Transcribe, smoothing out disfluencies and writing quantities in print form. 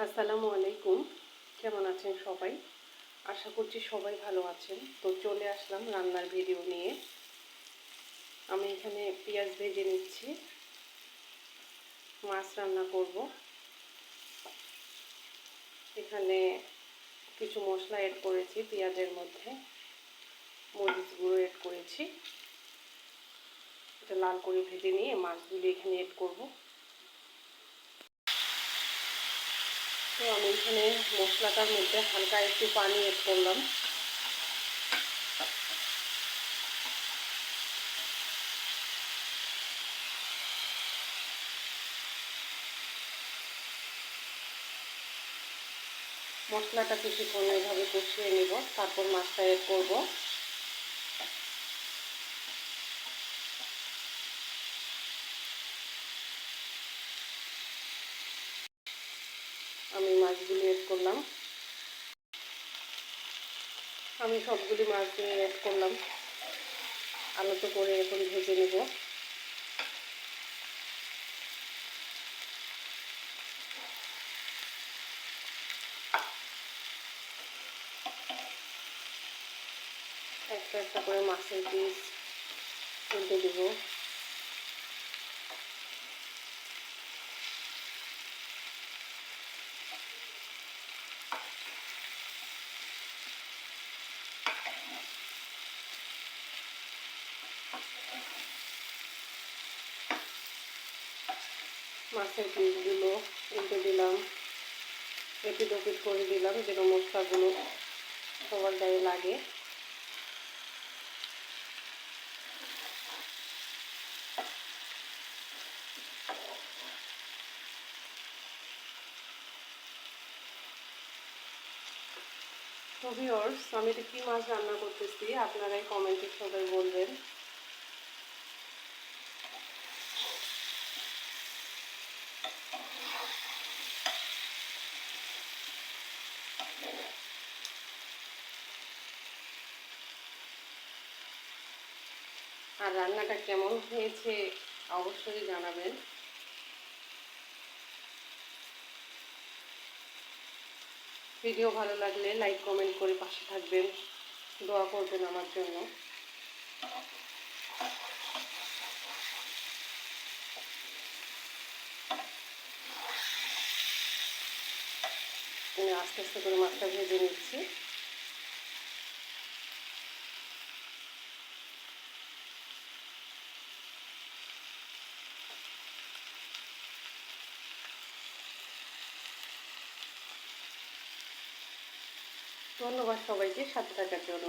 আসসালামু আলাইকুম। কেমন আছেন সবাই? আশা করছি সবাই ভালো আছেন। তো চলে আসলাম রান্নার ভিডিও নিয়ে। আমি এখানে পেঁয়াজ ভেজে নিচ্ছি, মাছ রান্না করব। এখানে কিছু মশলা অ্যাড করেছি, পেঁয়াজের মধ্যে মরিচ গুঁড়ো অ্যাড করেছি। এটা লাল করে ভেজে নিয়ে মাছগুলি এখানে অ্যাড করব। তো আমি এখানে মশলাটার মধ্যে হালকা একটু পানি অ্যাড করলাম। মশলাটা কিছুক্ষণ এভাবে কষিয়ে নেব, তারপর মাছটা অ্যাড করব। আমি মাছগুলি অ্যাড করলাম। আমি সবগুলি মাছ দিয়ে অ্যাড করলাম। আলাদা করে এখন ভেজে নেব। একটা একটা করে মাছের পিস উল্টে দেব। মাছের পিসগুলো উল্টে দিলাম, এপিট ওপিট করে দিলাম যেন মশলাগুলো সবার গায়ে লাগে। তো ভিউয়ার্স, আমি এটা কী মাছ রান্না করতেছি আপনারাই কমেন্টে সবাই বলবেন। আর রান্নাটা কেমন হয়েছে অবশ্যই জানাবেন। ভিডিও ভালো লাগলে লাইক কমেন্ট করে পাশে থাকবেন, দোয়া করবেন আমার জন্য। আমি আস্তে আস্তে করে মাছটা ভেজে নিচ্ছি। ধন্যবাদ সবাইকে সাথে থাকার জন্য।